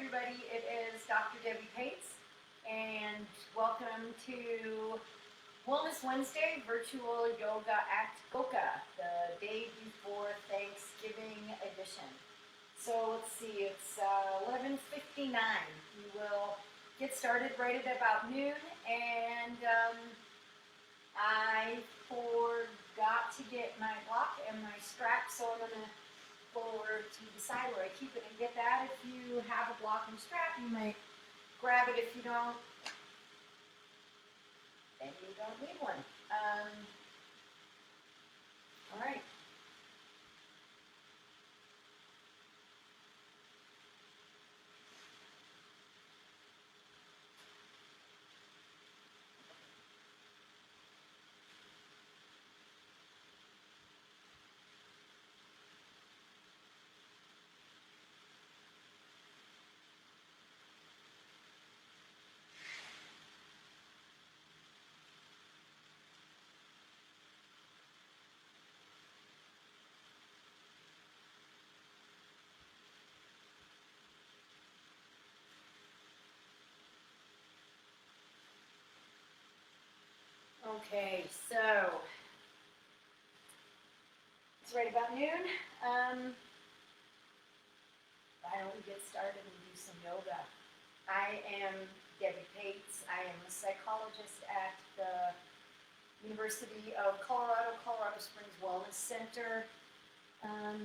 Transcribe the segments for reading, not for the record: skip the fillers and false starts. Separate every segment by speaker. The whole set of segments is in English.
Speaker 1: everybody, it is Dr. Debbie Pates, and welcome to Wellness Wednesday Virtual Yoga at GOCA, the day before Thanksgiving edition. So let's see, it's 11:59. We will get started right at about noon, and I forgot to get my block and my strap, so I'm going to go over to the side where I keep it and get that. If you have a block and strap, you might grab it. If you don't, then you don't need one. All right. Okay, so it's right about noon. Why don't we get started and do some yoga? I am Debbie Pates. I am a psychologist at the University of Colorado, Colorado Springs Wellness Center.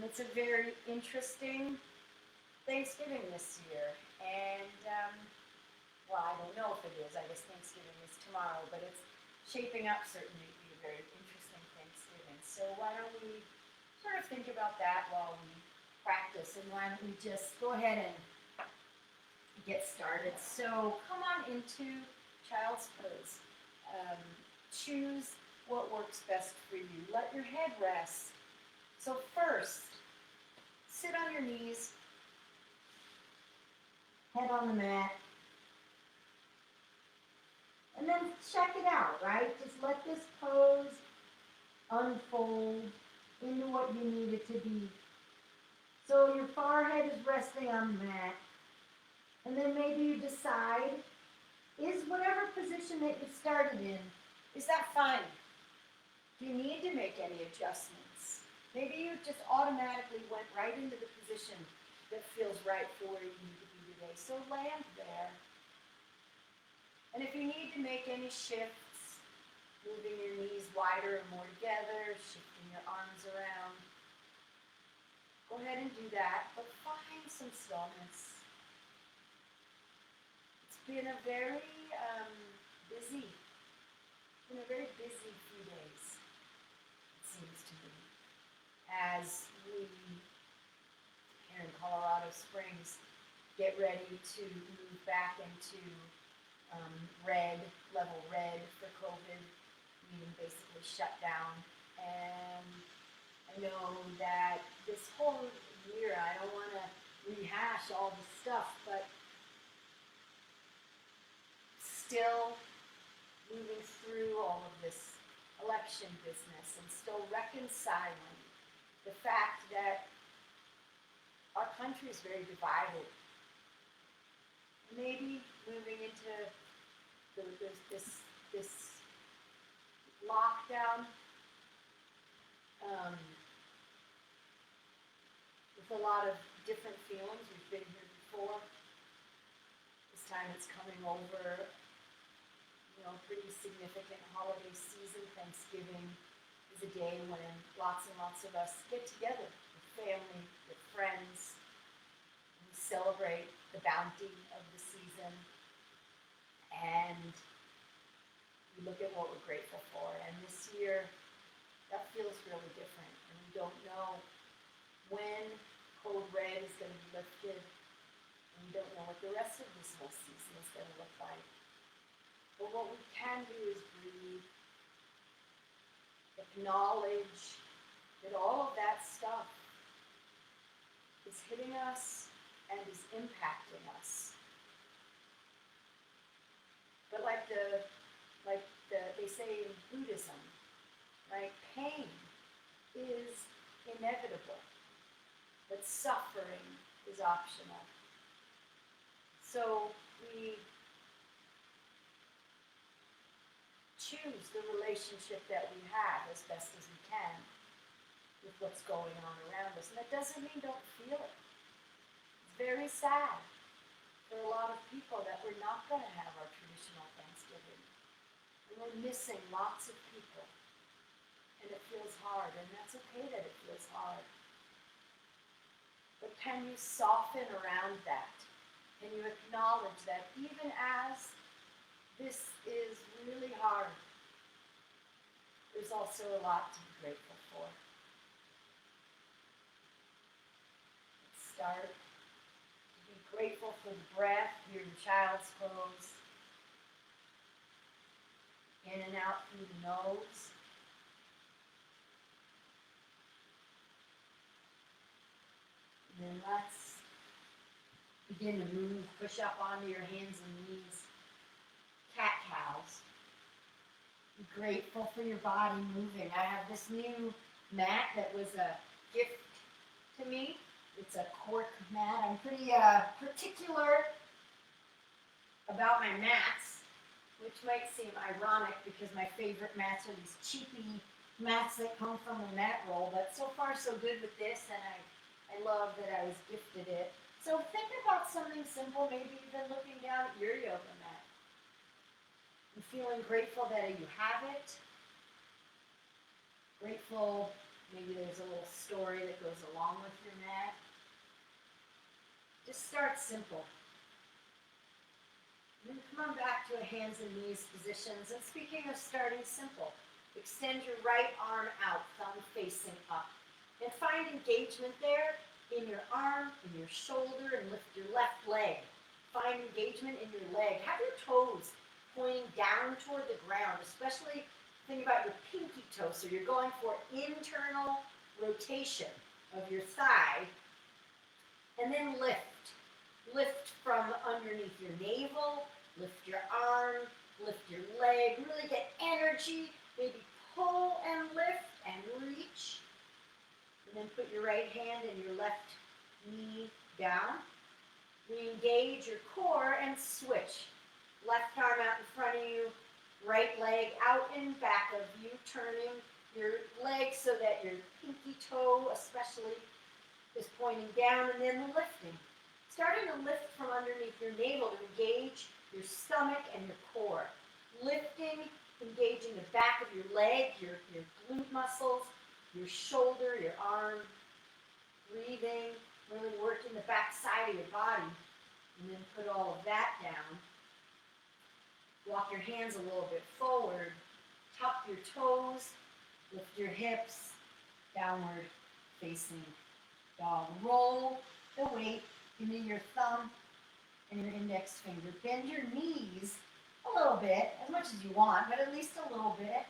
Speaker 1: It's a very interesting Thanksgiving this year, and well, I don't know if it is. I guess Thanksgiving is tomorrow, but it's shaping up certainly to be a very interesting Thanksgiving. So why don't we sort of think about that while we practice, and why don't we just go ahead and get started. So come on into child's pose. Choose what works best for you. Let your head rest. So first, sit on your knees, head on the mat, and then check it out, right? Just let this pose unfold into what you need it to be. So your forehead is resting on the mat, and then maybe you decide, is whatever position that you started in, is that fine? Do you need to make any adjustments? Maybe you just automatically went right into the position that feels right for where you need to be today. So land there. And if you need to make any shifts, moving your knees wider and more together, shifting your arms around, go ahead and do that, but find some stillness. It's been a very busy few days, it seems to me, as we here in Colorado Springs get ready to move back into level red for COVID, meaning basically shut down. And I know that this whole year, I don't want to rehash all the stuff, but still moving through all of this election business and still reconciling the fact that our country is very divided. Maybe moving into this lockdown with a lot of different feelings. We've been here before. This time it's coming over, pretty significant holiday season. Thanksgiving is a day when lots and lots of us get together with family, with friends. We celebrate the bounty of the season, and we look at what we're grateful for. And this year, that feels really different, and we don't know when code red is going to be lifted, and we don't know what the rest of this whole season is going to look like. But what we can do is breathe, acknowledge that all of that stuff is hitting us and is impacting us. But they say in Buddhism, right? Pain is inevitable, but suffering is optional. So we choose the relationship that we have as best as we can with what's going on around us. And that doesn't mean don't feel it. It's very sad for a lot of people that we're not going to have our traditional Thanksgiving. And we're missing lots of people. And it feels hard, and that's okay that it feels hard. But can you soften around that? Can you acknowledge that even as this is really hard, there's also a lot to be grateful for. Let's start to be grateful for the breath, your child's pose. In and out through the nose. And then let's begin to move, push up onto your hands and knees. Cat-cows. Be grateful for your body moving. I have this new mat that was a gift to me. It's a cork mat. I'm pretty particular about my mats, which might seem ironic because my favorite mats are these cheapy mats that come from a mat roll. But so far so good with this, and I love that I was gifted it. So think about something simple, maybe even looking down at your yoga mat and feeling grateful that you have it. Grateful, maybe there's a little story that goes along with your mat. Just start simple. And then come on back to a hands and knees positions. And speaking of starting simple, extend your right arm out, thumb facing up. And find engagement there in your arm, in your shoulder, and lift your left leg. Find engagement in your leg. Have your toes pointing down toward the ground, especially think about your pinky toe. So you're going for internal rotation of your thigh. And then lift. Lift from underneath your navel, lift your arm, lift your leg. Really get energy. Maybe pull and lift and reach. And then put your right hand and your left knee down. Re-engage your core and switch. Left arm out in front of you, right leg out and back of you, turning your leg so that your pinky toe especially is pointing down, and then lifting. Starting to lift from underneath your navel to engage your stomach and your core. Lifting, engaging the back of your leg, your glute muscles, your shoulder, your arm, breathing, really working the back side of your body, and then put all of that down. Walk your hands a little bit forward, tuck your toes, lift your hips, downward facing dog. Roll the weight into your thumb and your index finger. Bend your knees a little bit, as much as you want, but at least a little bit.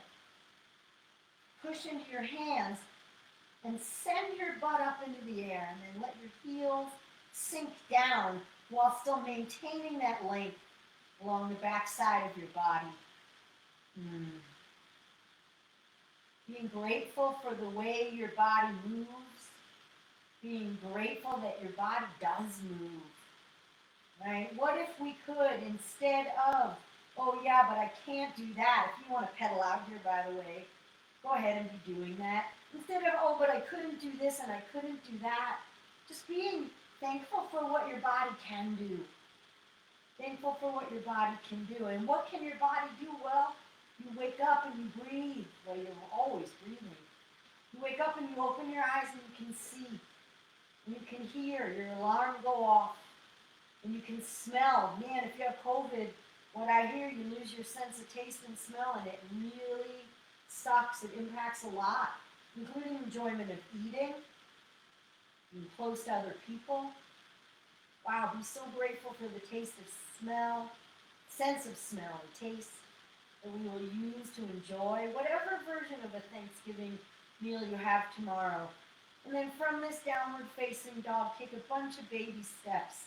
Speaker 1: Push into your hands and send your butt up into the air, and then let your heels sink down while still maintaining that length along the back side of your body. Being grateful for the way your body moves. Being grateful that your body does move. Right? What if we could, instead of, oh yeah, but I can't do that. If you want to pedal out here, by the way, go ahead and be doing that. Instead of, oh, but I couldn't do this and I couldn't do that. Just being thankful for what your body can do. Thankful for what your body can do. And what can your body do? Well, you wake up and you breathe. Well, you're always breathing. You wake up and you open your eyes and you can see. And you can hear your alarm go off. And you can smell. Man, if you have COVID, what I hear, you lose your sense of taste and smell, and it really sucks. It impacts a lot, including enjoyment of eating, being close to other people. Wow, be so grateful for the taste of smell, sense of smell and taste that we will use to enjoy whatever version of a Thanksgiving meal you have tomorrow. And then from this downward facing dog, take a bunch of baby steps.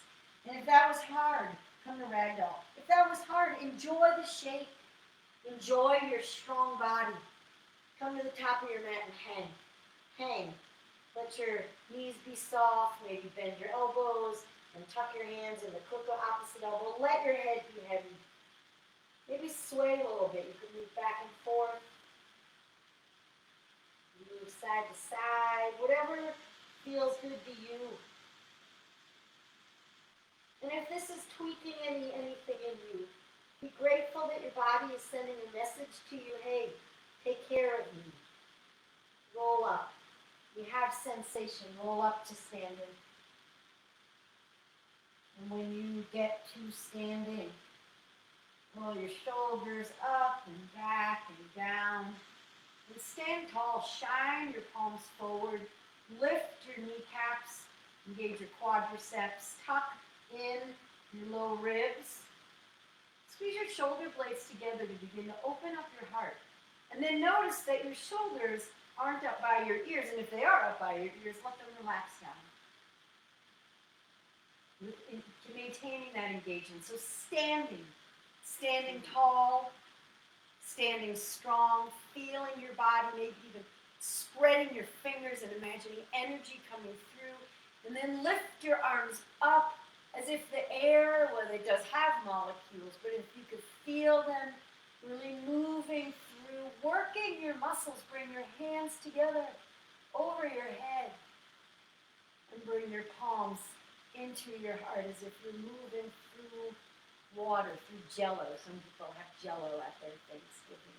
Speaker 1: And if that was hard, come to ragdoll. If that was hard, enjoy the shake. Enjoy your strong body. Come to the top of your mat and hang. Hang. Let your knees be soft. Maybe bend your elbows And tuck your hands in the crook of opposite elbow. Let your head be heavy. Maybe sway a little bit. You can move back and forth. Move side to side. Whatever feels good to you. And if this is tweaking anything in you, be grateful that your body is sending a message to you. Hey, take care of me. Roll up. You have sensation. Roll up to standing. And when you get to standing, roll your shoulders up and back and down. And stand tall. Shine your palms forward. Lift your kneecaps. Engage your quadriceps. Tuck in your low ribs. Squeeze your shoulder blades together to begin to open up your heart. And then notice that your shoulders aren't up by your ears. And if they are up by your ears, let them relax down. Maintaining that engagement. So standing tall, standing strong, feeling your body, maybe even spreading your fingers and imagining energy coming through. And then lift your arms up as if the air, well, it does have molecules, but if you could feel them really moving through, working your muscles, bring your hands together over your head and bring your palms into your heart as if you're moving through water, through jello. Some people have jello at their Thanksgiving.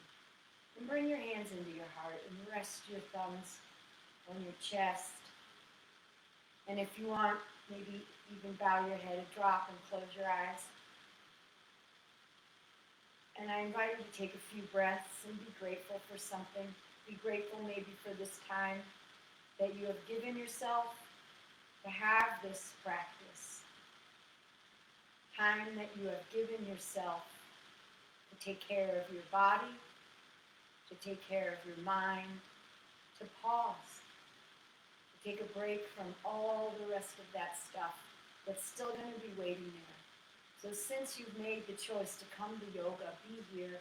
Speaker 1: And bring your hands into your heart and rest your thumbs on your chest. And if you want, maybe even bow your head, drop and close your eyes. And I invite you to take a few breaths and be grateful for something. Be grateful maybe for this time that you have given yourself to have this practice. Time that you have given yourself to take care of your body, to take care of your mind, to pause, to take a break from all the rest of that stuff that's still going to be waiting there. So since you've made the choice to come to yoga, be here.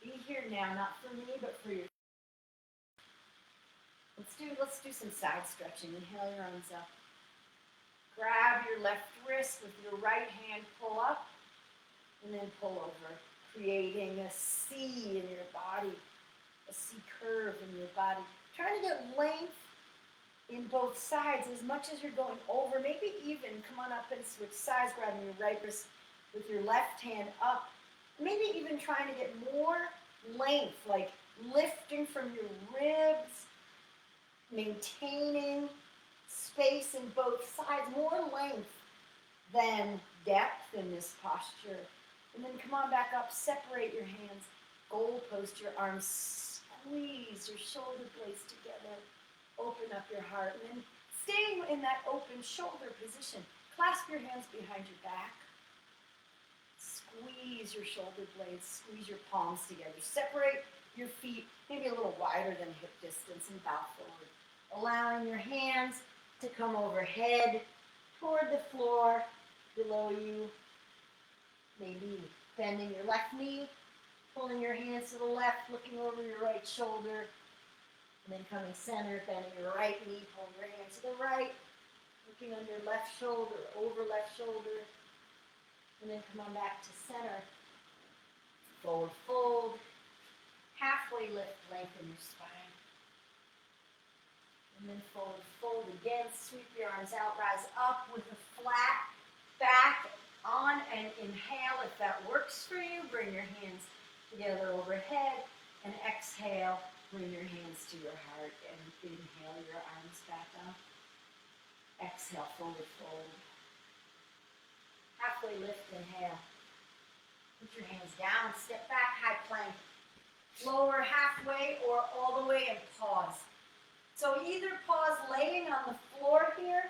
Speaker 1: Be here now, not for me, but for your. Let's do some side stretching. Inhale your arms up. Grab your left wrist with your right hand, pull up, and then pull over, creating a C in your body, a C curve in your body. Trying to get length in both sides as much as you're going over. Maybe even come on up and switch sides, grabbing your right wrist with your left hand up. Maybe even trying to get more length, like lifting from your ribs, maintaining space in both sides, more length than depth in this posture. And then come on back up, separate your hands, goal post your arms, squeeze your shoulder blades together, open up your heart, and then staying in that open shoulder position, clasp your hands behind your back, squeeze your shoulder blades, squeeze your palms together, separate your feet maybe a little wider than hip distance and bow forward, allowing your hands to come overhead toward the floor below you. Maybe bending your left knee, pulling your hands to the left, looking over your right shoulder, and then coming center, bending your right knee, pulling your hands to the right, looking under left shoulder, over left shoulder, and then come on back to center. Forward fold, halfway lift, lengthen your spine. And then forward fold again, sweep your arms out, rise up with a flat back on and inhale if that works for you. Bring your hands together overhead and exhale, bring your hands to your heart and inhale your arms back up. Exhale, forward fold. Halfway lift, inhale. Put your hands down, step back, high plank. Lower halfway or all the way and pause. So either pause laying on the floor here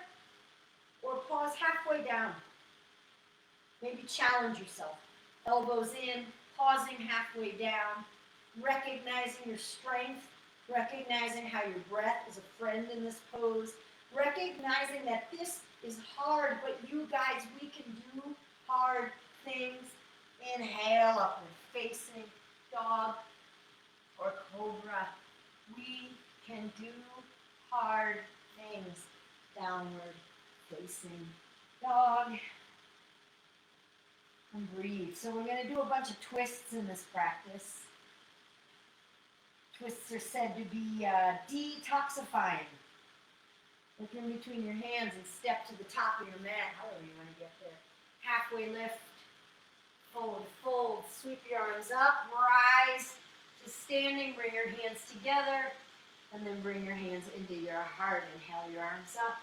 Speaker 1: or pause halfway down. Maybe challenge yourself. Elbows in, pausing halfway down, recognizing your strength, recognizing how your breath is a friend in this pose, recognizing that this is hard, but you guys, we can do hard things. Inhale, upward facing dog or cobra. We can do hard things. Downward facing dog, and breathe. So we're going to do a bunch of twists in this practice. Twists are said to be detoxifying. Look in between your hands and step to the top of your mat, however you want to get there. Halfway lift, fold, fold, sweep your arms up, rise to standing, bring your hands together, and then bring your hands into your heart. Inhale your arms up,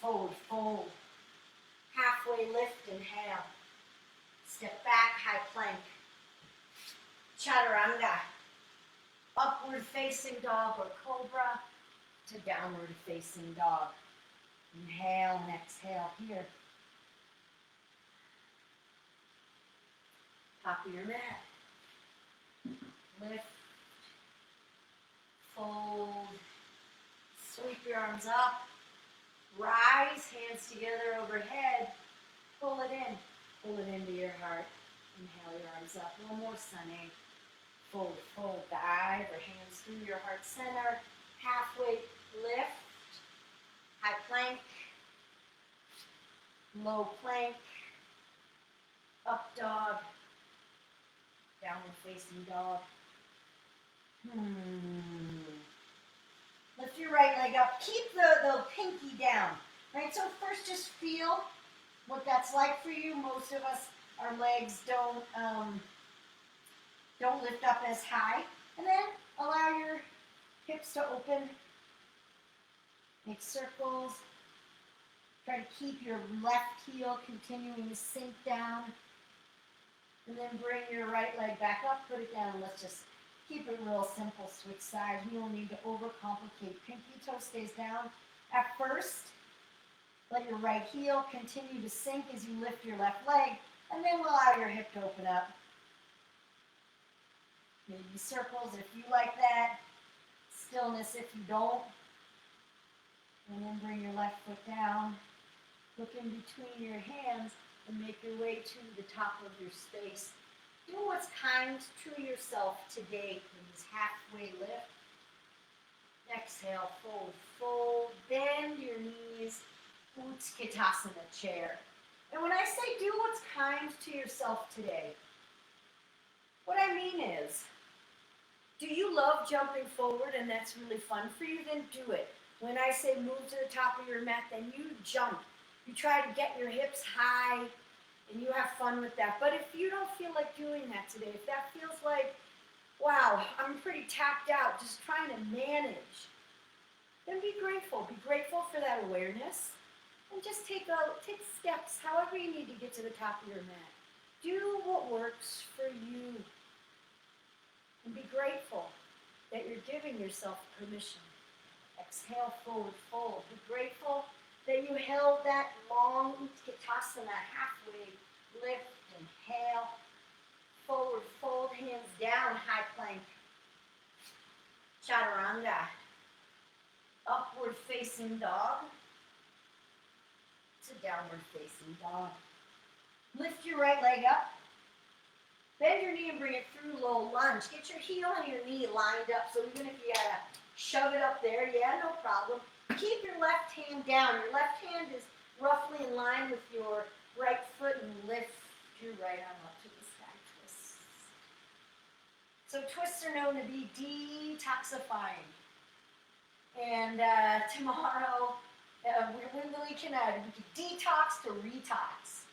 Speaker 1: fold, fold, halfway lift, inhale. Step back, high plank, chaturanga, upward facing dog or cobra to downward facing dog. Inhale and exhale here. Top of your mat. Lift, fold, sweep your arms up, rise, hands together overhead, pull it into your heart. Inhale your arms up, one more sunny. Fold, fold, dive or hands through your heart center, halfway lift, high plank, low plank, up dog, downward facing dog. Lift your right leg up. Keep the pinky down. Right? So first just feel what that's like for you. Most of us, our legs don't lift up as high. And then allow your hips to open. Make circles. Try to keep your left heel continuing to sink down. And then bring your right leg back up, put it down, and let's just keep it real simple. Switch sides. We don't need to overcomplicate. Pinky toe stays down at first. Let your right heel continue to sink as you lift your left leg, and then allow your hip to open up. Maybe circles if you like that. Stillness if you don't. And then bring your left foot down. Look in between your hands and make your way to the top of your space. Do what's kind to yourself today. Please halfway lift. Exhale, fold, fold. Bend your knees. Utkatasana chair. And when I say do what's kind to yourself today, what I mean is, do you love jumping forward and that's really fun for you? Then do it. When I say move to the top of your mat, then you jump. You try to get your hips high and you have fun with that. But if you don't feel like doing that today, if that feels like, wow, I'm pretty tapped out, just trying to manage, then be grateful. Be grateful for that awareness. And just take steps, however you need to get to the top of your mat. Do what works for you. And be grateful that you're giving yourself permission. Exhale, forward, fold. Be grateful that you held that long Utkatasana, halfway lift, inhale, forward, fold, hands down, high plank. Chaturanga, upward facing dog to downward facing dog. Lift your right leg up. Bend your knee and bring it through low lunge. Get your heel and your knee lined up. So even if you gotta shove it up there, yeah, no problem. Keep your left hand down. Your left hand is roughly in line with your right foot and lift your right arm up to the sky. Twist. So twists are known to be detoxifying. And tomorrow, we can detox to retox,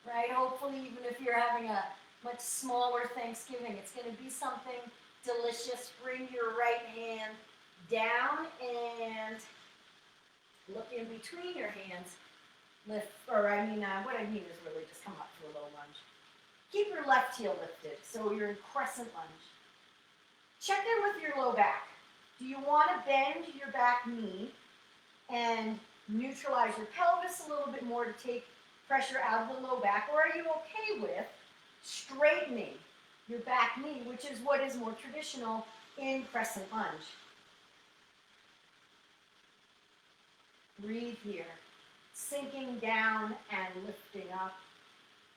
Speaker 1: right? Hopefully, even if you're having a much smaller Thanksgiving, it's going to be something delicious. Bring your right hand down and look in between your hands. Lift, what I mean is really just come up to a low lunge. Keep your left heel lifted, so you're in crescent lunge. Check in with your low back. Do you want to bend your back knee and neutralize your pelvis a little bit more to take pressure out of the low back, or are you okay with straightening your back knee, which is what is more traditional in crescent lunge? Breathe here, sinking down and lifting up,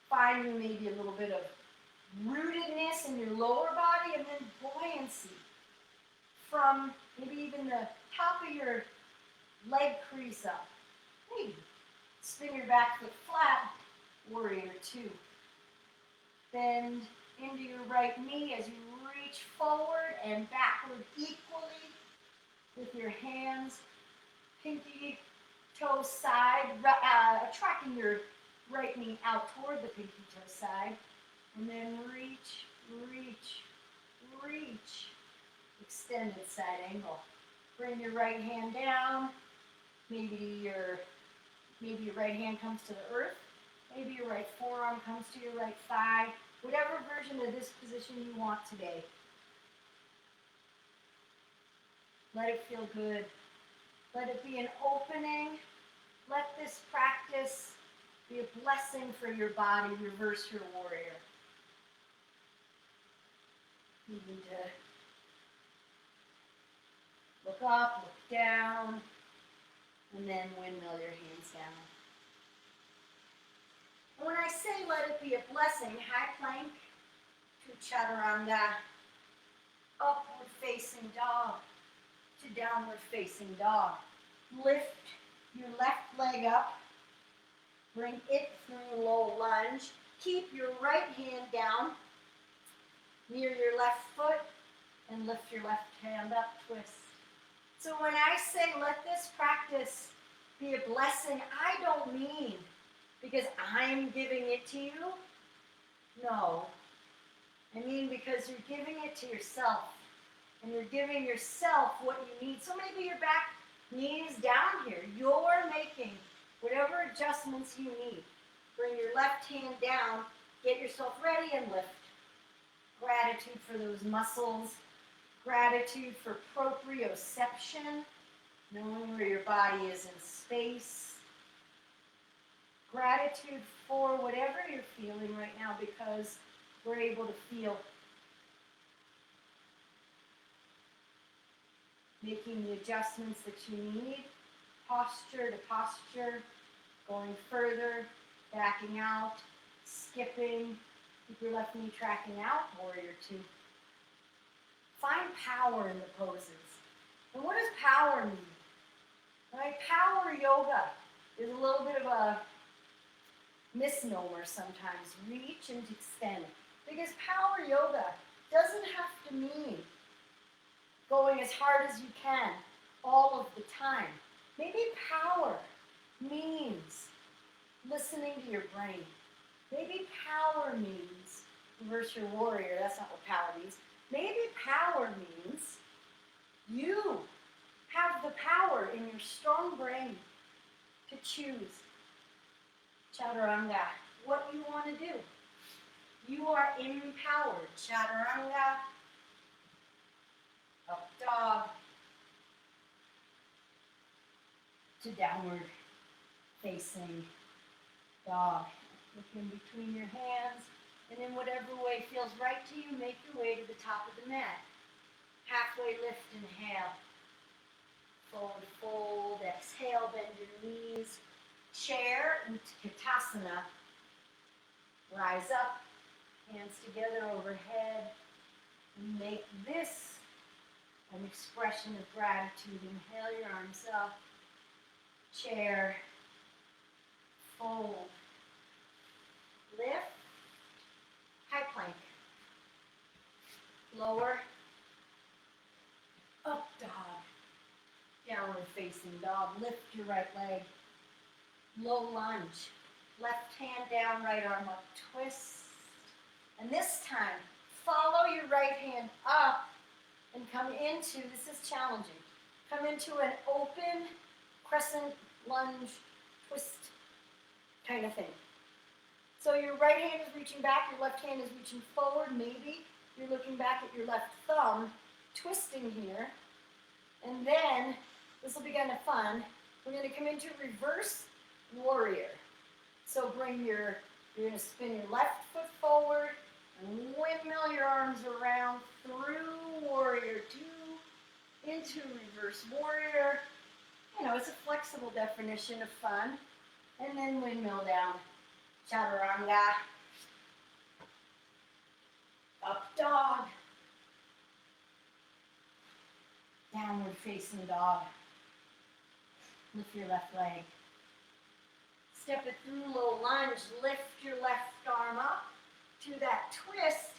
Speaker 1: finding maybe a little bit of rootedness in your lower body, and then buoyancy from maybe even the top of your leg crease up. Hey, Spin your back foot flat, warrior two. Bend into your right knee as you reach forward and backward equally with your hands, pinky toe side, tracking your right knee out toward the pinky toe side, and then reach, reach, reach, extended side angle. Bring your right hand down, maybe your right hand comes to the earth, maybe your right forearm comes to your right thigh, whatever version of this position you want today. Let it feel good. Let it be an opening. Let this practice be a blessing for your body. Reverse your warrior. You need to look up, look down, and then windmill your hands down. And when I say let it be a blessing, high plank to chaturanga, upward facing dog to downward facing dog. Lift your left leg up, bring it through low lunge. Keep your right hand down near your left foot and lift your left hand up, twist. So when I say let this practice be a blessing, I don't mean because I'm giving it to you. No. I mean because you're giving it to yourself. And you're giving yourself what you need. So maybe your back knee is down here. You're making whatever adjustments you need. Bring your left hand down. Get yourself ready and lift. Gratitude for those muscles. Gratitude for proprioception, knowing where your body is in space. Gratitude for whatever you're feeling right now because we're able to feel. Making the adjustments that you need, posture to posture, going further, backing out, skipping, keep your left knee tracking out, warrior two. Find power in the poses. And what does power mean? Right? Power yoga is a little bit of a misnomer sometimes. Reach and extend. Because power yoga doesn't have to mean going as hard as you can all of the time. Maybe power means listening to your brain. Maybe power means reverse your warrior. That's not what power means. Maybe power means you have the power in your strong brain to choose chaturanga, what you want to do. You are empowered. Chaturanga, up dog, to downward facing dog. Look in between your hands, and in whatever way feels right to you, make your way to the top of the mat. Halfway lift, inhale. Forward fold, exhale, bend your knees. Chair, Utkatasana. Rise up, hands together overhead. And make this an expression of gratitude. Inhale your arms up. Chair. Fold. Lift. High plank. Lower. Up dog. Downward facing dog. Lift your right leg. Low lunge. Left hand down, right arm up. Twist. And this time, follow your right hand up and come into, this is challenging, come into an open crescent lunge twist kind of thing. So your right hand is reaching back, your left hand is reaching forward. Maybe you're looking back at your left thumb, twisting here. And then, this will be kind of fun, we're going to come into reverse warrior. So you're going to spin your left foot forward, and windmill your arms around through warrior two into reverse warrior. You know, it's a flexible definition of fun. And then windmill down. Chaturanga. Up dog. Downward facing dog. Lift your left leg. Step it through, low lunge, lift your left arm up to that twist,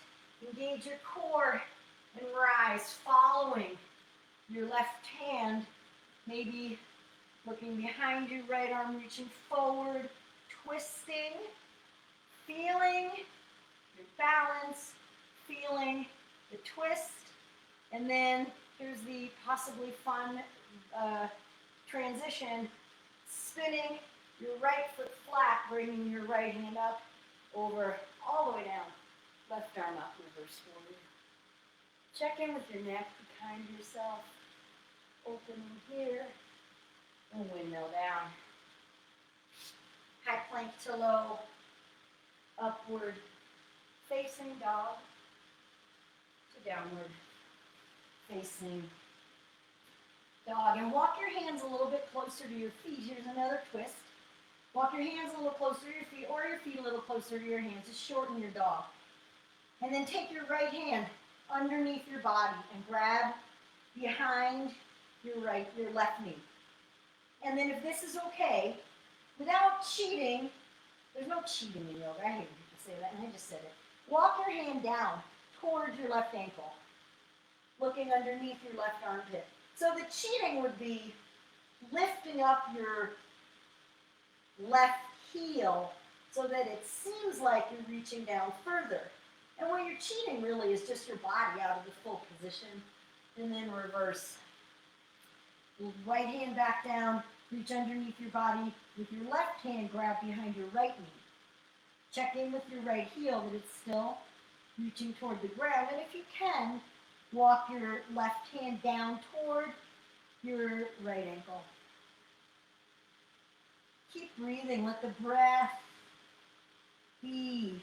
Speaker 1: engage your core, and rise, following your left hand, maybe looking behind you, right arm reaching forward, twisting, feeling your balance, feeling the twist, and then here's the possibly fun transition, spinning your right foot flat, bringing your right hand up, over, all the way down, left arm up, reverse forward. Check in with your neck, be kind to yourself, opening here, and windmill down. High plank to low, upward facing dog to downward facing dog. And walk your hands a little bit closer to your feet. Here's another twist. Walk your hands a little closer to your feet, or your feet a little closer to your hands. Just shorten your dog. And then take your right hand underneath your body and grab behind your left knee. And then if this is okay, without cheating, there's no cheating in yoga. I hate when people say that, and I just said it. Walk your hand down towards your left ankle, looking underneath your left armpit. So the cheating would be lifting up your left heel so that it seems like you're reaching down further. And what you're cheating really is just your body out of the full position. And then reverse. Right hand back down, reach underneath your body. With your left hand, grab behind your right knee. Check in with your right heel that it's still reaching toward the ground. And if you can, walk your left hand down toward your right ankle. Keep breathing. Let the breath be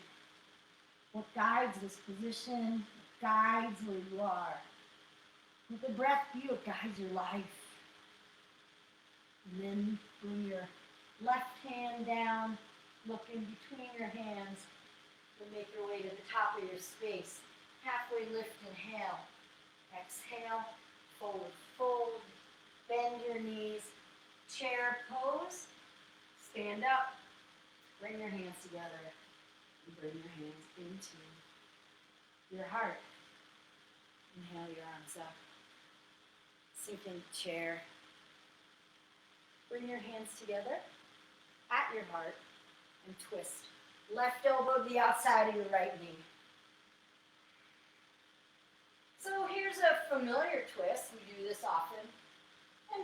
Speaker 1: what guides this position, what guides where you are. Let the breath be what guides your life. And then bring your left hand down, look in between your hands, and make your way to the top of your space. Halfway lift, inhale. Exhale, forward fold, bend your knees, chair pose, stand up, bring your hands together, and bring your hands into your heart. Inhale your arms up, sink into chair, bring your hands together at your heart, and twist. Left elbow to the outside of your right knee. So here's a familiar twist. We do this often.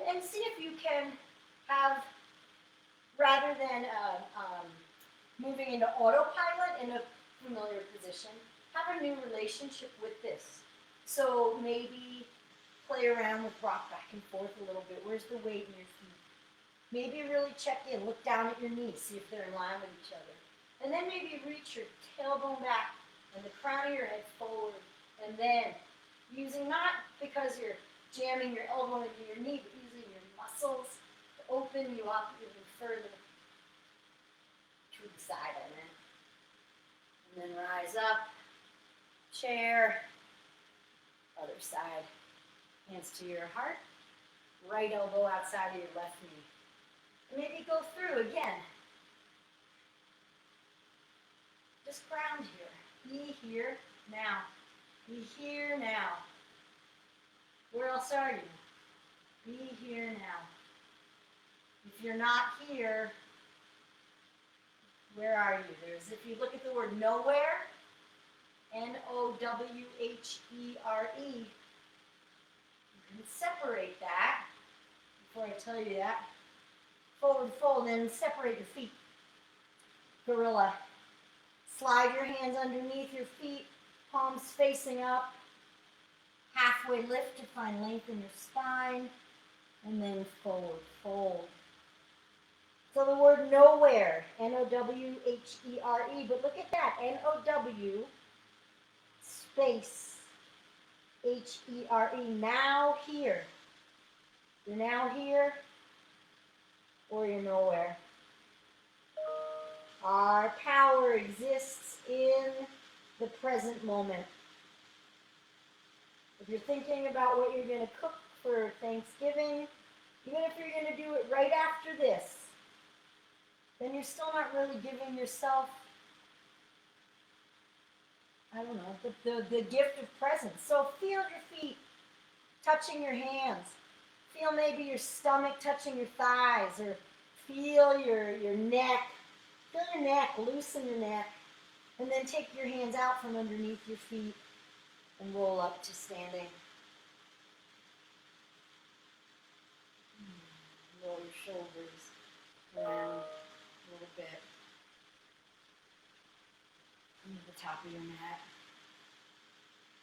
Speaker 1: And see if you can have, rather than moving into autopilot in a familiar position, have a new relationship with this. So maybe play around with rock back and forth a little bit. Where's the weight in your feet? Maybe really check in. Look down at your knees. See if they're in line with each other. And then maybe reach your tailbone back and the crown of your head forward. And then using, not because you're jamming your elbow into your knee, but using your muscles to open you up even further to the side, I meant. And then rise up, chair, other side. Hands to your heart, right elbow outside of your left knee. And maybe go through again. Just ground here. Be here now. Be here now. Where else are you? Be here now. If you're not here, where are you? If you look at the word nowhere, Nowhere, you can separate that. Before I tell you that, forward fold, then separate your feet. Gorilla. Slide your hands underneath your feet, palms facing up. Halfway lift to find length in your spine, and then forward fold. So the word nowhere, Nowhere, but look at that, N-O-W space H-E-R-E, now here. You're now here, or you're nowhere. Our power exists in the present moment. If you're thinking about what you're going to cook for Thanksgiving, even if you're going to do it right after this, then you're still not really giving yourself, I don't know, the gift of presence. So feel your feet touching your hands. Feel maybe your stomach touching your thighs, or feel your neck. Feel your neck, loosen your neck. And then take your hands out from underneath your feet and roll up to standing. Roll your shoulders around a little bit. Into the top of your mat.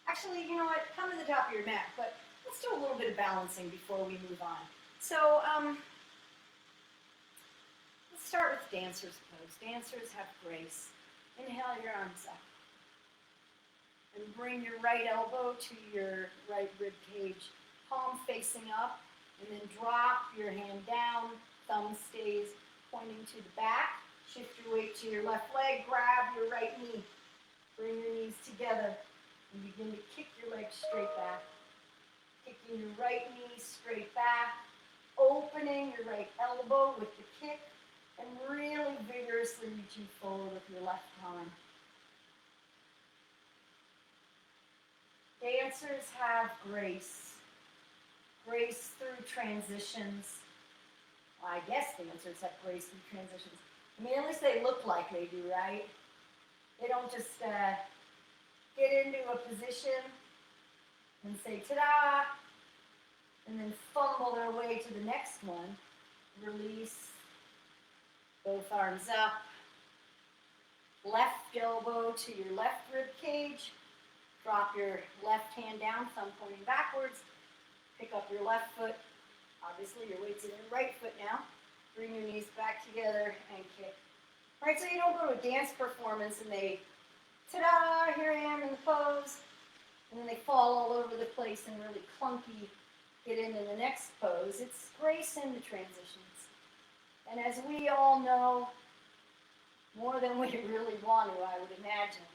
Speaker 1: Actually, you know what? Come to the top of your mat, but let's do a little bit of balancing before we move on. So, let's start with dancer's pose. Dancers have grace. Inhale your arms up. And bring your right elbow to your right rib cage, palm facing up, and then drop your hand down, thumb stays pointing to the back. Shift your weight to your left leg, grab your right knee. Bring your knees together and begin to kick your legs straight back. Kicking your right knee straight back, opening your right elbow with the kick, and really vigorously reaching forward with your left arm. Dancers have grace. Grace through transitions. Well, I guess dancers have grace through transitions. I mean, at least they look like they do, right? They don't just get into a position and say, ta-da, and then fumble their way to the next one. Release. Both arms up. Left elbow to your left rib cage. Drop your left hand down, thumb pointing backwards. Pick up your left foot. Obviously, your weight's in your right foot now. Bring your knees back together and kick. All right, so you don't go to a dance performance and they, ta-da, here I am in the pose. And then they fall all over the place and really clunky get into the next pose. It's grace in the transitions. And as we all know, more than we really want to, I would imagine,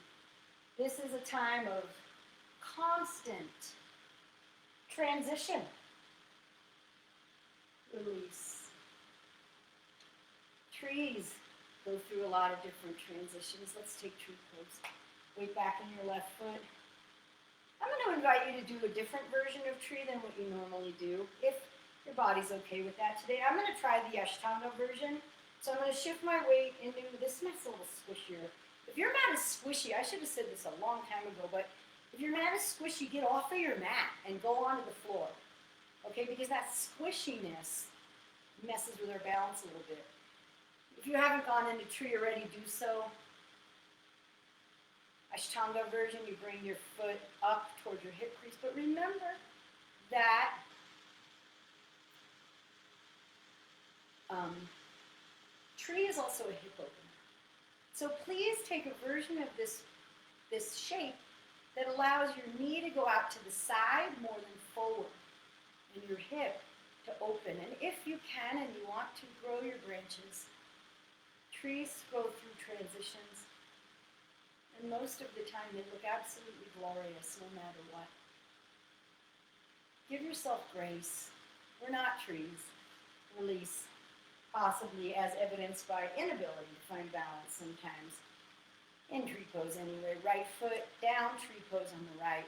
Speaker 1: this is a time of constant transition. Release. Trees go through a lot of different transitions. Let's take tree pose. Weight back in your left foot. I'm going to invite you to do a different version of tree than what you normally do, if your body's okay with that today. I'm going to try the Ashtanga version. So I'm going to shift my weight into, this mat's a little squishier. If your mat is squishy, I should have said this a long time ago, but if your mat is squishy, get off of your mat and go onto the floor. Okay, because that squishiness messes with our balance a little bit. If you haven't gone into tree already, do so. Ashtanga version, you bring your foot up towards your hip crease, but remember that tree is also a hip opener. So please take a version of this shape that allows your knee to go out to the side more than forward, and your hip to open. And if you can and you want to, grow your branches. Trees go through transitions, and most of the time they look absolutely glorious no matter what. Give yourself grace. We're not trees. Release, possibly as evidenced by inability to find balance sometimes. In tree pose anyway. Right foot down, tree pose on the right.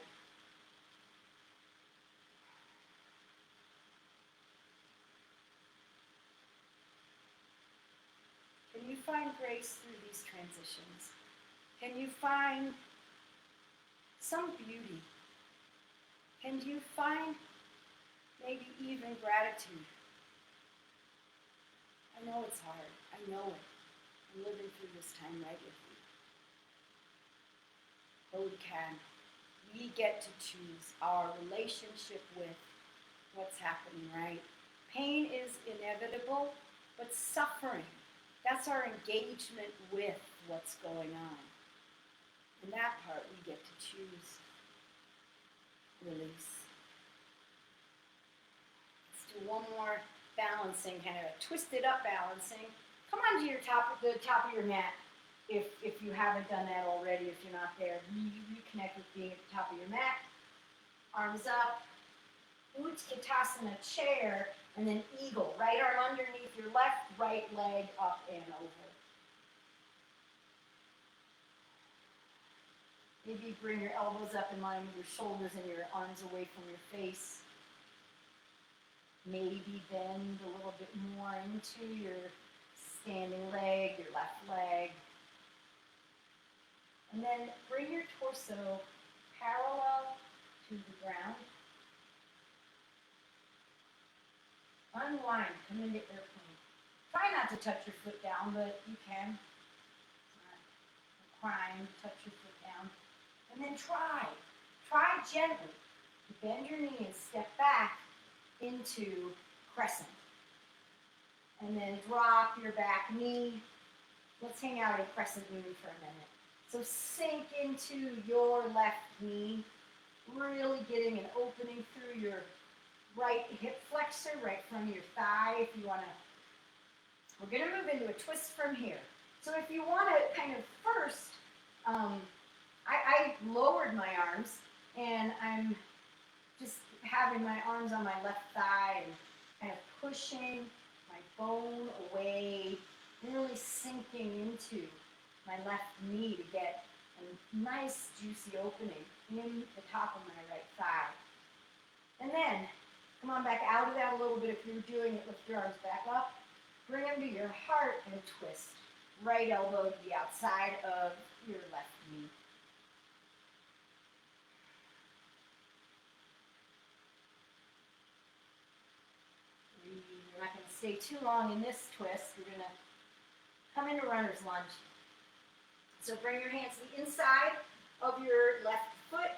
Speaker 1: Can you find grace through these transitions? Can you find some beauty? Can you find maybe even gratitude? I know it's hard. I know it. I'm living through this time right with you. But we can. We get to choose our relationship with what's happening, right? Pain is inevitable, but suffering, that's our engagement with what's going on. And that part we get to choose. Release. Let's do one more balancing, kind of a twisted up balancing. Come on to the top of your mat if you haven't done that already, if you're not there. Reconnect with being at the top of your mat. Arms up. Utkatasana chair, and then eagle. Right arm underneath your left, right leg up and over. Maybe bring your elbows up in line with your shoulders and your arms away from your face. Maybe bend a little bit more into your standing leg, your left leg. And then bring your torso parallel to the ground. Unwind, come into airplane. Try not to touch your foot down, but you can. It's not a crime to touch your foot down. And then try gently to bend your knee and step back into crescent. And then drop your back knee. Let's hang out in crescent knee for a minute. So sink into your left knee, really getting an opening through your right hip flexor, right from your thigh. If you want to, we're going to move into a twist from here. So if you want to kind of first, I lowered my arms and I'm just having my arms on my left thigh and kind of pushing my bone away, really sinking into my left knee to get a nice juicy opening in the top of my right thigh. And then come on back out of that a little bit. If you're doing it, lift your arms back up. Bring them to your heart and twist. Right elbow to the outside of your left knee. You're not going to stay too long in this twist. You're going to come into runner's lunge. So bring your hands to the inside of your left foot,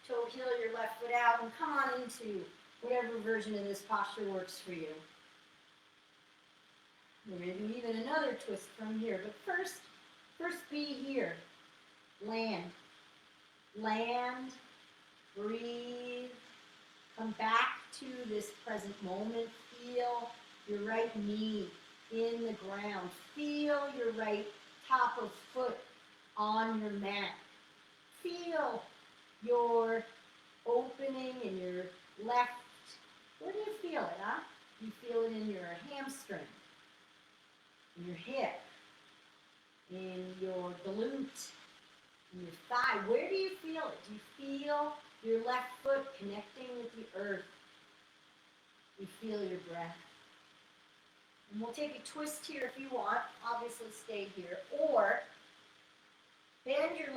Speaker 1: toe heel your left foot out, and come on into whatever version of this posture works for you. We're going to do even another twist from here, but first be here. Land, breathe, come back to this present moment. Feel your right knee in the ground. Feel your right top of foot on your mat. Feel your opening in your left. Where do you feel it, huh? You feel it in your hamstring, in your hip, in your glute, in your thigh. Where do you feel it? Do you feel your left foot connecting with the earth? You feel your breath. And we'll take a twist here if you want. Obviously stay here. Or bend your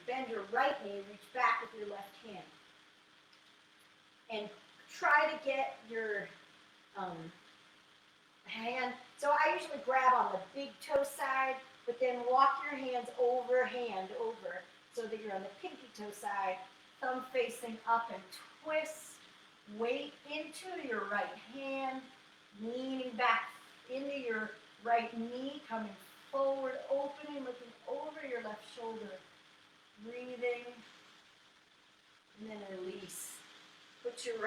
Speaker 1: bend your right knee, reach back with your left hand. And try to get your hand, so I usually grab on the big toe side, but then walk your hands hand over, so that you're on the pinky toe side, thumb facing up and twist, weight into your right hand, leaning back into your right knee, coming forward, opening, looking over your left shoulder, breathing, and then release. Put your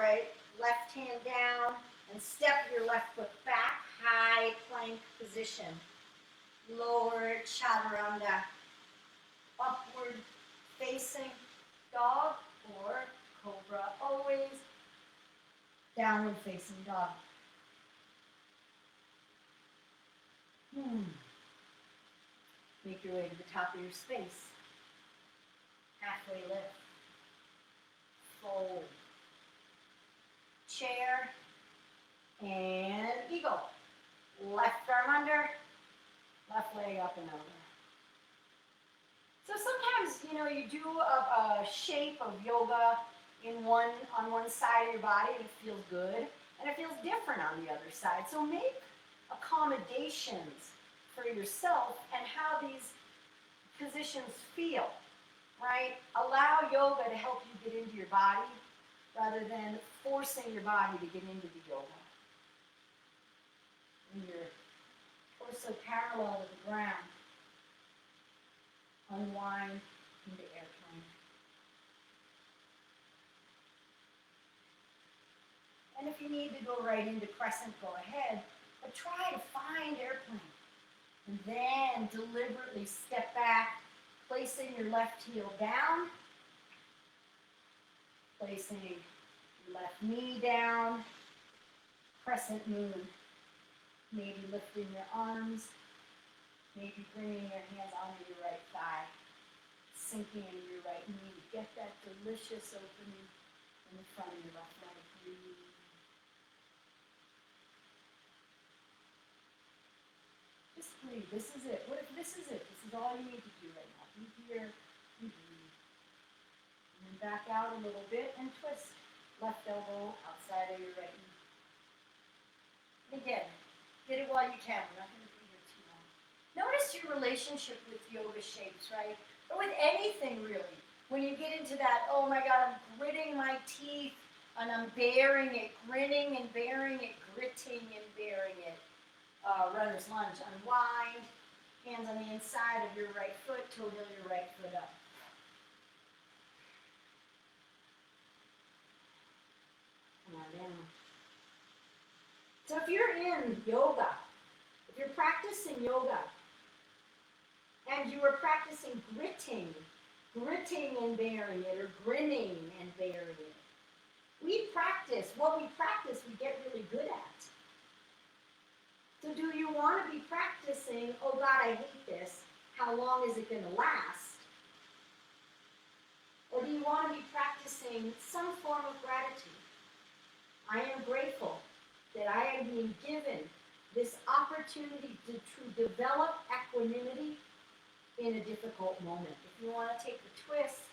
Speaker 1: left hand down and step your left foot back, high plank position. Lower chaturanga, upward facing dog or cobra, always downward facing dog. Make your way to the top of your space. Halfway lift. Fold. Chair. And eagle. Left arm under. Left leg up and over. So sometimes, you do a shape of yoga on one side of your body and it feels good. And it feels different on the other side. So make accommodations for yourself and how these positions feel, right? Allow yoga to help you get into your body rather than forcing your body to get into the yoga. And your torso parallel to the ground. Unwind into airplane. And if you need to go right into crescent, go ahead. But try to find airplane. And then deliberately step back, placing your left heel down, placing Your left knee down, crescent moon. Maybe lifting your arms, maybe bringing your hands onto your right thigh, sinking into your right knee. Get that delicious opening in the front of your left leg. Breathe. Just breathe. This is it. What if this is it? This is all you need to do right now. Be here, be breathe. And then back out a little bit and twist. Left elbow outside of your right knee. And again, get it while you can. We're not going to be here too long. Notice your relationship with yoga shapes, right? Or with anything really. When you get into that, oh my God, I'm gritting my teeth and I'm bearing it, grinning and bearing it, gritting and bearing it. Runner's lunge, unwind, hands on the inside of your right foot, toe heel your right foot up. Come on down. So if you're in yoga, if you're practicing yoga, and you are practicing gritting and bearing it, or grinning and bearing it, what we practice, we get really good at. So do you want to be practicing, oh God, I hate this, how long is it going to last? Or do you want to be practicing some form of gratitude? I am grateful that I am being given this opportunity to develop equanimity in a difficult moment. If you want to take the twist,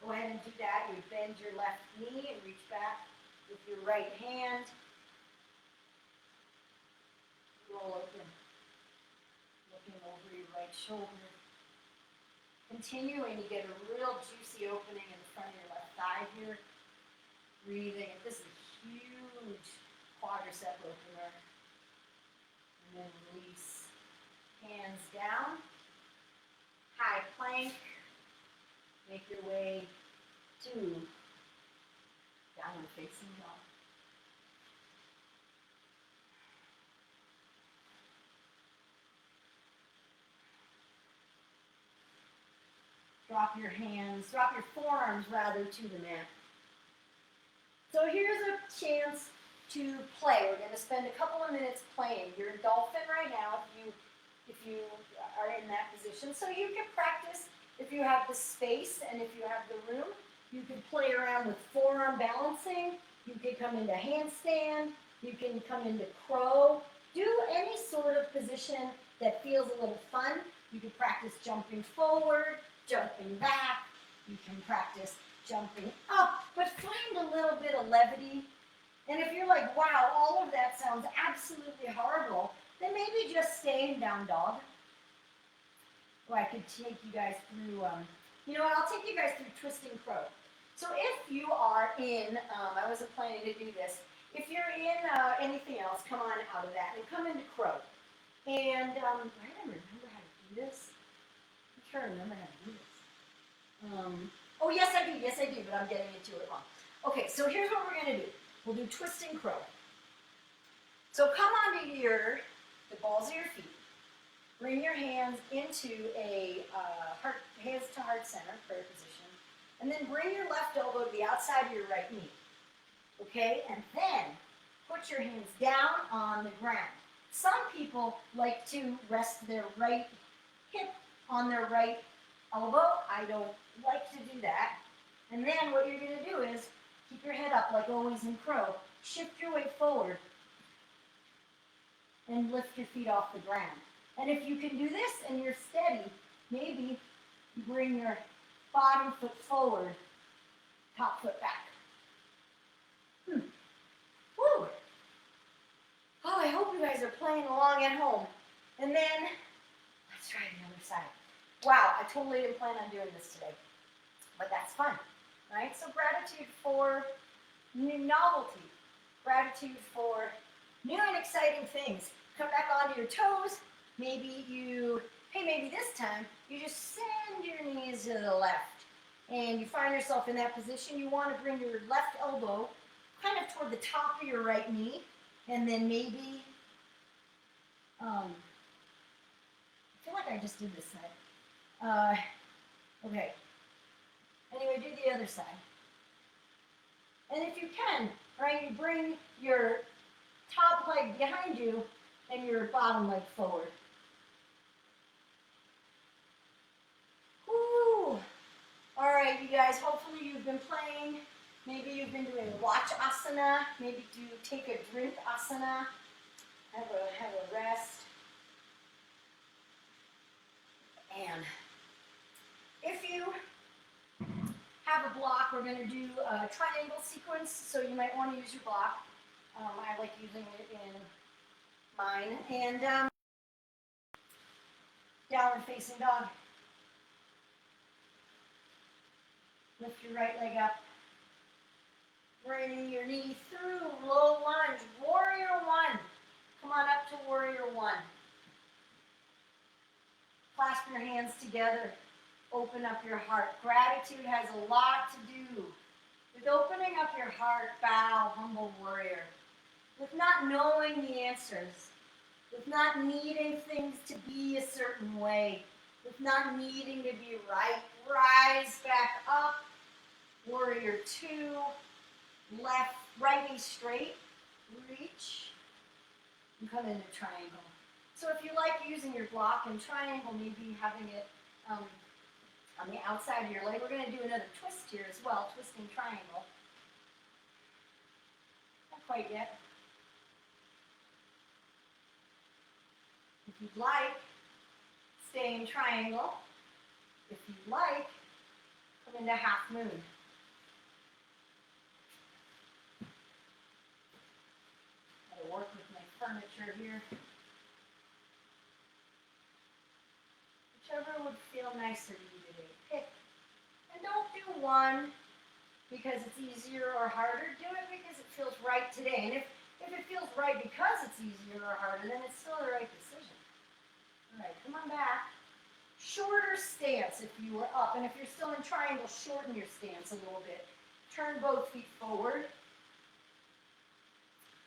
Speaker 1: go ahead and do that. You bend your left knee and reach back with your right hand. Roll open, looking over your right shoulder. Continue, and you get a real juicy opening in the front of your left thigh here. Breathing. This is a huge quadricep opener. And then release. Hands down. High plank. Make your way to downward facing dog. Drop your forearms rather to the mat. So here's a chance to play. We're going to spend a couple of minutes playing. You're a dolphin right now if you are in that position. So you can practice if you have the space and if you have the room. You can play around with forearm balancing. You can come into handstand. You can come into crow. Do any sort of position that feels a little fun. You can practice jumping forward, jumping back. You can practice jumping up, but find a little bit of levity. And if you're like, wow, all of that sounds absolutely horrible, then maybe just stay in down dog. Or I could take you guys through, I'll take you guys through twisting crow. So if you are in, I wasn't planning to do this, if you're in anything else, come on out of that and come into crow. And I don't remember how to do this. I'm trying to remember how to do this. Oh, yes, I do, but I'm getting into it wrong. Okay, so here's what we're going to do. We'll do twisting crow. So come onto the balls of your feet. Bring your hands into a hands to heart center, prayer position. And then bring your left elbow to the outside of your right knee. Okay, and then put your hands down on the ground. Some people like to rest their right hip on their right elbow. I don't like to do that. And then what you're going to do is keep your head up like always in crow. Shift your weight forward and lift your feet off the ground. And if you can do this and you're steady, maybe you bring your bottom foot forward, top foot back. Woo. Oh, I hope you guys are playing along at home. And then, let's try the other side. Wow, I totally didn't plan on doing this today. But that's fun, right? So gratitude for new novelty. Gratitude for new and exciting things. Come back onto your toes. Maybe this time, you just send your knees to the left. And you find yourself in that position. You want to bring your left elbow kind of toward the top of your right knee. And then maybe, I feel like I just did this side. Okay. Anyway, do the other side. And if you can, right, you bring your top leg behind you and your bottom leg forward. Woo! All right, you guys, hopefully you've been playing. Maybe you've been doing watch asana. Maybe do take a drink asana. Have a rest. And if you have a block, we're going to do a triangle sequence, so you might want to use your block. I like using it in mine. And downward facing dog. Lift your right leg up. Bring your knee through, low lunge, warrior one. Come on up to warrior one. Clasp your hands together. Open up your heart. Gratitude has a lot to do with opening up your heart, bow, humble warrior. With not knowing the answers. With not needing things to be a certain way. With not needing to be right. Rise back up. Warrior two. Left, right knee straight. Reach. And come into triangle. So if you like using your block in triangle, maybe having it on the outside of your leg. We're going to do another twist here as well, twisting triangle. Not quite yet. If you'd like, stay in triangle. If you'd like, come into half moon. Gotta work with my furniture here. Whichever would feel nicer to you today. Pick. And don't do one because it's easier or harder. Do it because it feels right today. And if it feels right because it's easier or harder, then it's still the right decision. All right, come on back. Shorter stance if you were up. And if you're still in triangle, shorten your stance a little bit. Turn both feet forward.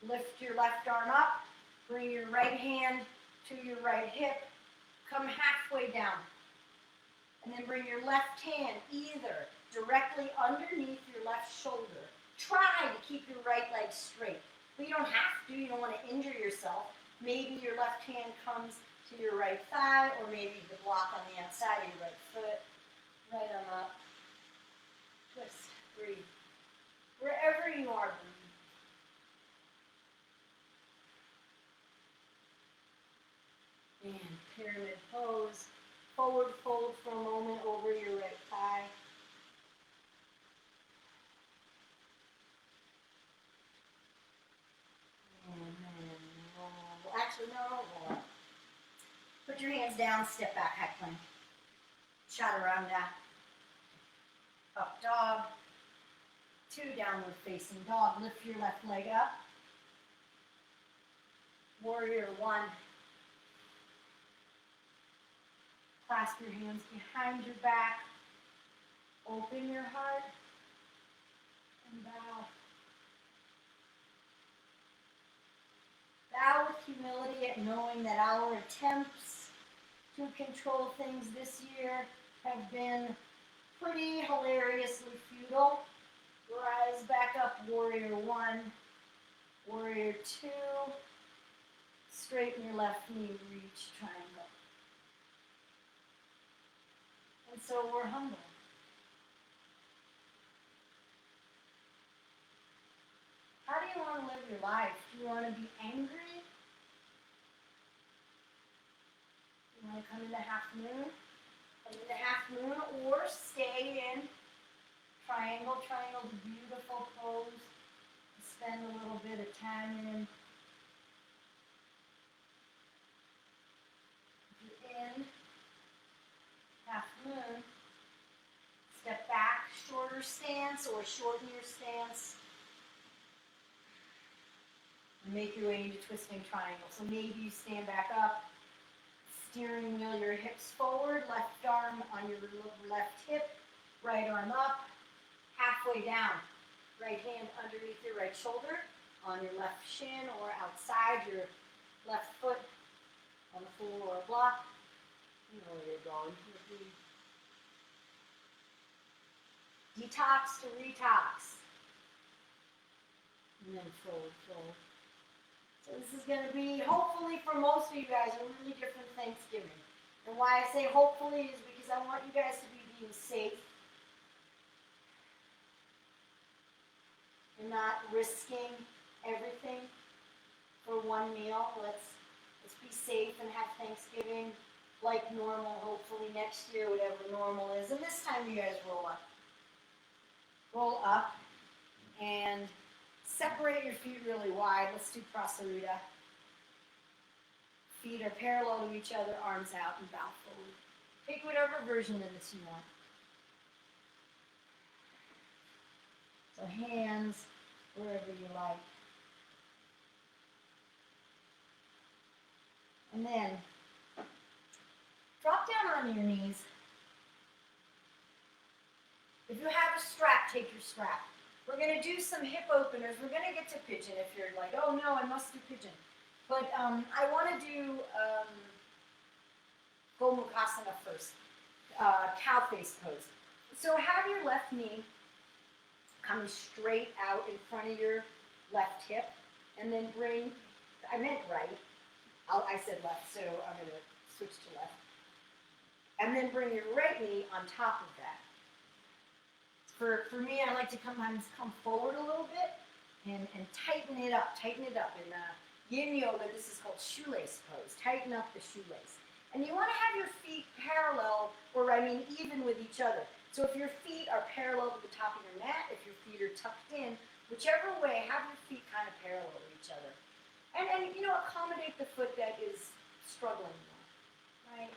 Speaker 1: Lift your left arm up. Bring your right hand to your right hip. Come halfway down. And then bring your left hand either directly underneath your left shoulder. Try to keep your right leg straight. But you don't have to. You don't want to injure yourself. Maybe your left hand comes to your right thigh, or maybe the block on the outside of your right foot. Right arm up. Twist. Breathe. Wherever you are, breathe. And pyramid pose. Forward fold for a moment over your right thigh. And then roll. Actually, no, roll up. Put your hands down, step back, high plank. Chaturanga. Up dog. Two downward facing dog. Lift your left leg up. Warrior one. Clasp your hands behind your back. Open your heart. And bow. Bow with humility at knowing that our attempts to control things this year have been pretty hilariously futile. Rise back up, warrior one. Warrior two. Straighten your left knee, reach, triangle. And so we're humble. How do you want to live your life? Do you want to be angry? You want to come into half moon? Come into half moon, or stay in triangle. Triangle is a beautiful pose to spend a little bit of time in. If you're in half moon, step back, shorter stance, or shorten your stance. And make your way into twisting triangle. So maybe you stand back up, steering wheel your hips forward, left arm on your left hip, right arm up, halfway down. Right hand underneath your right shoulder, on your left shin or outside your left foot on the floor or block. You know where you're going. Detox to retox. and then forward fold. So this is going to be, hopefully for most of you guys, a really different Thanksgiving. And why I say hopefully is because I want you guys to be being safe and not risking everything for one meal. Let's be safe and have Thanksgiving like normal, hopefully next year, whatever normal is. And this time you guys roll up. Roll up and separate your feet really wide. Let's do Prasarita. Feet are parallel to each other, arms out, and bow forward. Pick whatever version of this you want. So hands wherever you like. And then drop down on your knees. If you have a strap, take your strap. We're going to do some hip openers. We're going to get to pigeon if you're like, oh no, I must do pigeon. But I want to do Gomukhasana first, cow face pose. So have your left knee coming straight out in front of your left hip, and then bring, I meant right, I said left, so I'm going to switch to left. And then bring your right knee on top of that. For me, I like to come forward a little bit and tighten it up. In yin yoga, this is called shoelace pose. Tighten up the shoelace. And you want to have your feet parallel, or I mean even with each other. So if your feet are parallel to the top of your mat, if your feet are tucked in, whichever way, have your feet kind of parallel to each other. And you know, accommodate the foot that is struggling more, right?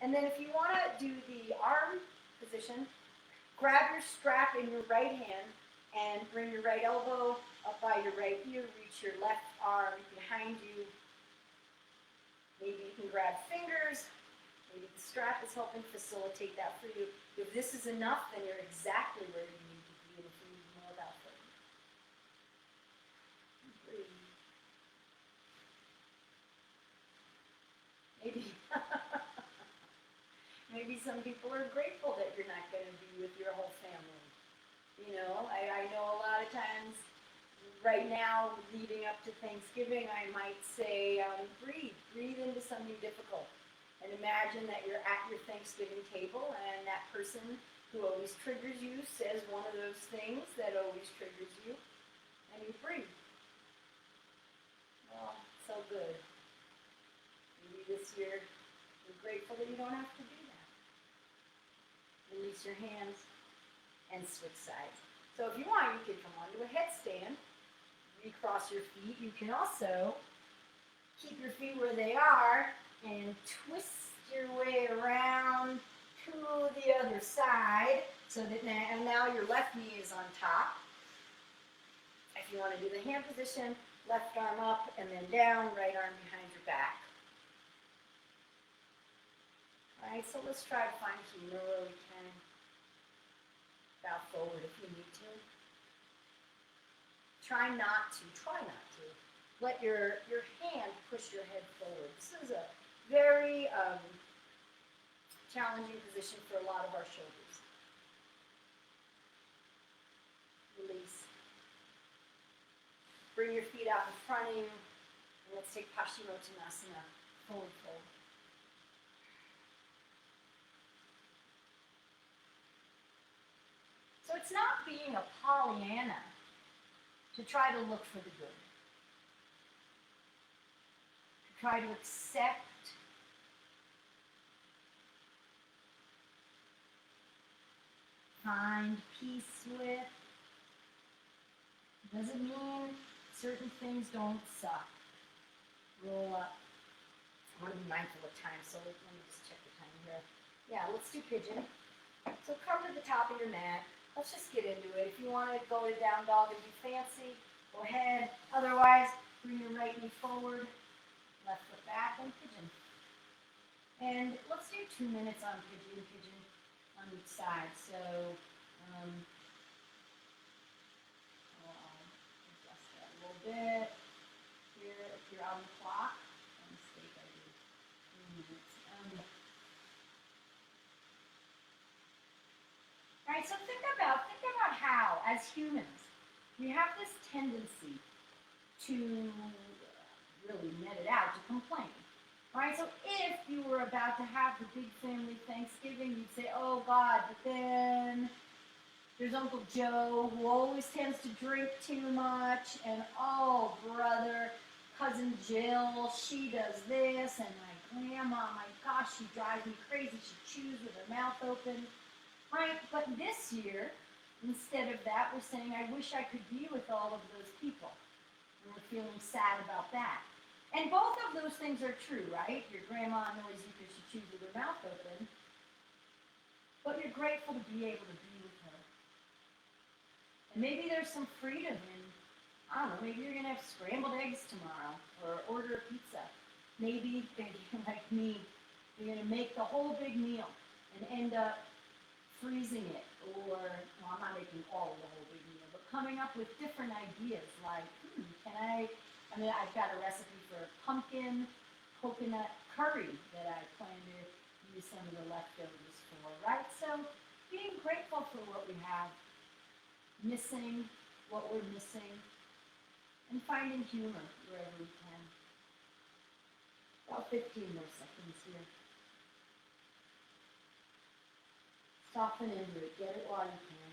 Speaker 1: And then if you want to do the arm position, grab your strap in your right hand and bring your right elbow up by your right ear, reach your left arm behind you. Maybe you can grab fingers. Maybe the strap is helping facilitate that for you. If this is enough, then you're exactly where you need to be. And if you need more, that'll help you. Breathe. Maybe some people are grateful that you're not going to be with your whole family. You know, I know a lot of times right now, leading up to Thanksgiving, I might say, breathe into something difficult. And imagine that you're at your Thanksgiving table and that person who always triggers you says one of those things that always triggers you, and you breathe. Well, so good. Maybe this year you're grateful that you don't have to do that. Release your hands and switch sides. So if you want, you could come onto a headstand, recross your feet. You can also keep your feet where they are and twist your way around to the other side so that now your left knee is on top. If you want to do the hand position, left arm up and then down, right arm behind your back. All right, so let's try to find humor where we can. Bow forward if you need to. Try not to. Let your hand push your head forward. This is a very challenging position for a lot of our shoulders. Release. Bring your feet out in front of you. And let's take Paschimottanasana, forward fold. So it's not being a Pollyanna to try to look for the good. To try to accept find peace with. Doesn't mean certain things don't suck. Roll up. I want to be mindful of time, so let me just check the time here. Yeah, let's do pigeon. So come to the top of your mat. Let's just get into it. If you want to go to down dog and be fancy, go ahead. Otherwise, bring your right knee forward, left foot back, and pigeon. And let's do 2 minutes on pigeon on each side. So, I'll adjust that a little bit. Here, if you're on the clock, a mistake I did. 3 minutes. All right, so think about how, as humans, we have this tendency to really net it out, to complain. Right? So if you were about to have the big family Thanksgiving, you'd say, oh God, but then there's Uncle Joe who always tends to drink too much, and oh brother, cousin Jill, she does this, and my grandma, my gosh, she drives me crazy. She chews with her mouth open. Right? But this year, instead of that, we're saying, I wish I could be with all of those people. And we're feeling sad about that. And both of those things are true, right? Your grandma annoys you because she chews with her mouth open. But you're grateful to be able to be with her. And maybe there's some freedom in, I don't know, maybe you're going to have scrambled eggs tomorrow or order a pizza. Maybe, like me, you're going to make the whole big meal and end up freezing it, or, well, I'm not making all of the whole big meal, but coming up with different ideas like, I've got a recipe for pumpkin coconut curry that I plan to use some of the leftovers for, right? So being grateful for what we have, missing what we're missing, and finding humor wherever we can. About 15 more seconds here. Soften into it. Get it while you can.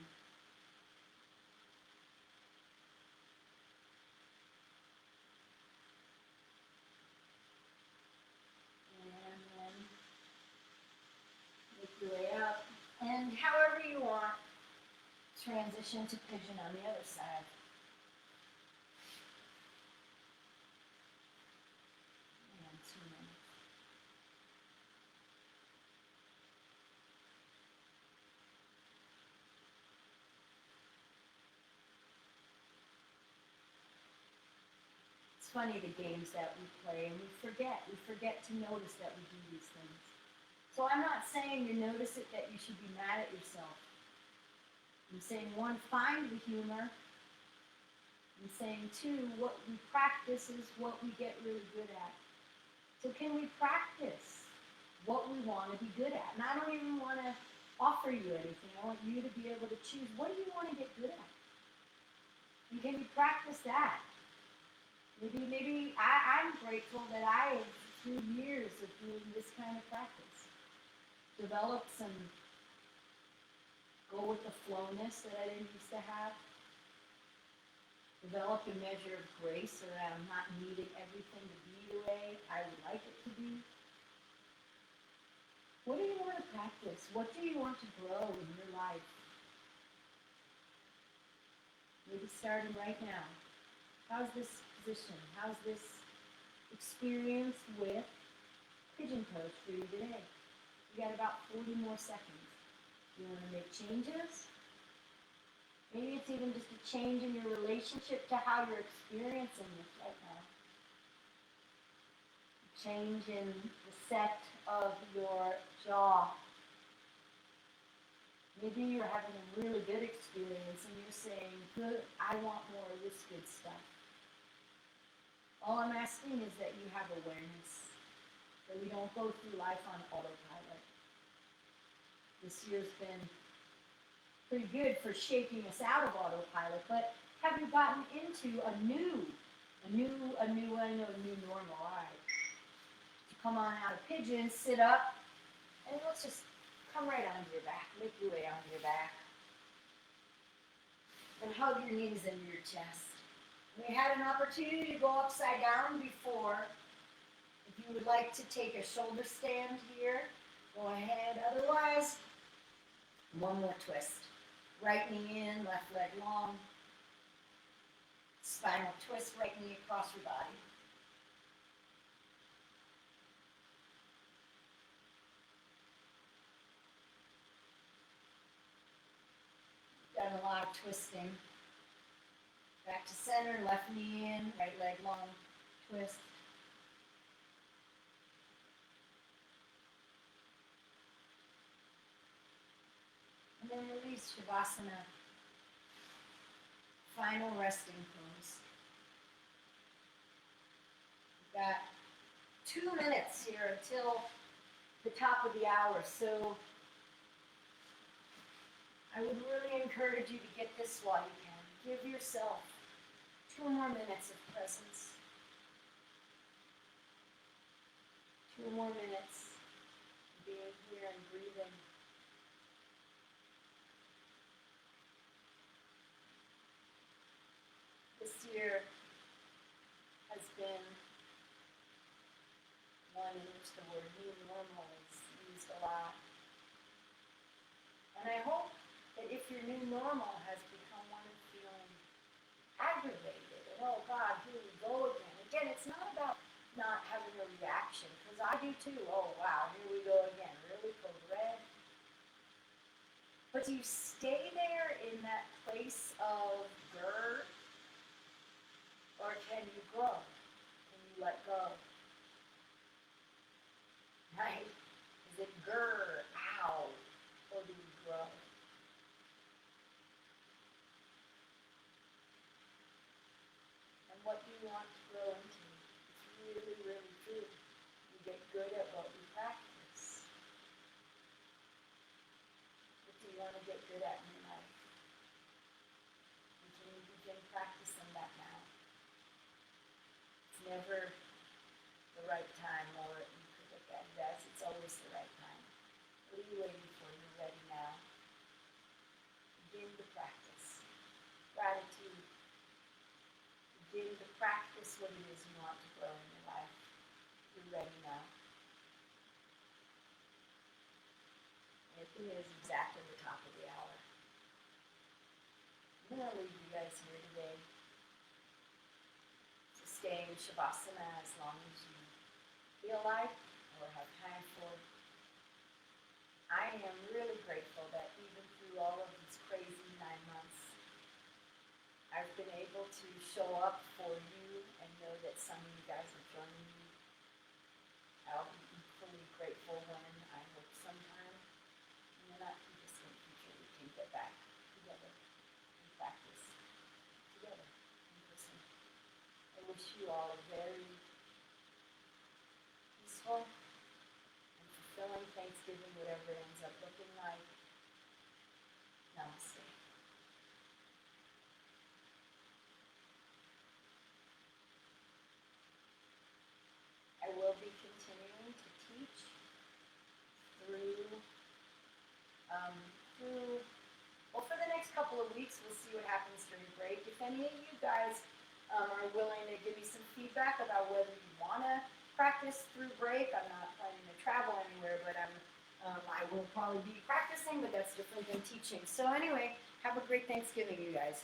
Speaker 1: And then make your way up. And however you want, transition to pigeon on the other side. And 2 minutes. It's funny, the games that we play, and we forget. We forget to notice that we do these things. So I'm not saying to notice it that you should be mad at yourself. I'm saying, one, find the humor. I'm saying, two, what we practice is what we get really good at. So can we practice what we want to be good at? And I don't even want to offer you anything. I want you to be able to choose, what do you want to get good at? And can you practice that? Maybe I'm grateful that I, through years of doing this kind of practice, developed some go with the flowness that I didn't used to have. Developed a measure of grace so that I'm not needing everything to be the way I would like it to be. What do you want to practice? What do you want to grow in your life? Maybe starting right now. How's this position? How's this experience with pigeon pose for you today? You got about 40 more seconds. You want to make changes? Maybe it's even just a change in your relationship to how you're experiencing this right now. A change in the set of your jaw. Maybe you're having a really good experience and you're saying, good, I want more of this good stuff. All I'm asking is that you have awareness, that we don't go through life on autopilot. This year's been pretty good for shaking us out of autopilot, but have you gotten into a new normal? All right. So come on out of pigeon, sit up, and let's just come right onto your back. Make your way onto your back. And hug your knees into your chest. We had an opportunity to go upside down before. If you would like to take a shoulder stand here, go ahead. Otherwise, one more twist. Right knee in, left leg long. Spinal twist, right knee across your body. Done a lot of twisting. Back to center, left knee in, right leg long, twist. And then release Shavasana. Final resting pose. We've got 2 minutes here until the top of the hour, so I would really encourage you to get this while you can. Give yourself 2 more minutes of presence. 2 more minutes of being here and breathing. This year has been one in which the word new normal is used a lot. And I hope that if your new normal has become one of feeling aggravated, and oh God, here we go again. Again, it's not about not having a reaction, because I do too. Oh wow, here we go again. Really code red. But do you stay there in that place of grr? Or can you grow? Can you let go? Right? Is it grr, ow, or do you grow? And what do you want to grow into? It's really, really true. You get good at what you practice. What do you want to get good at in your life? And can you begin practicing that now? It's never the right time, or you could look at it as it's always the right time. What are you waiting for? You're ready now. Begin to practice gratitude. Begin to practice what it is you want to grow in your life. You're ready now. It is exactly the top of the hour. I'm going to leave you guys here today to stay in Shavasana as long as you feel like or have time for. I am really grateful that even through all of these crazy 9 months, I've been able to show up for you and know that some of you guys are joining me. I'll be equally grateful when I hope sometime in the not too distant future we can get back together and practice together in person. I wish you all a very peaceful and fulfilling Thanksgiving, whatever it ends up looking like. Namaste. I will be continuing to teach through, well, for the next couple of weeks. We'll see what happens during break. If any of you guys are willing to give me some feedback about whether you want to practice through break, I'm not planning to travel anywhere, but I will probably be practicing, but that's different than teaching. So anyway, have a great Thanksgiving, you guys.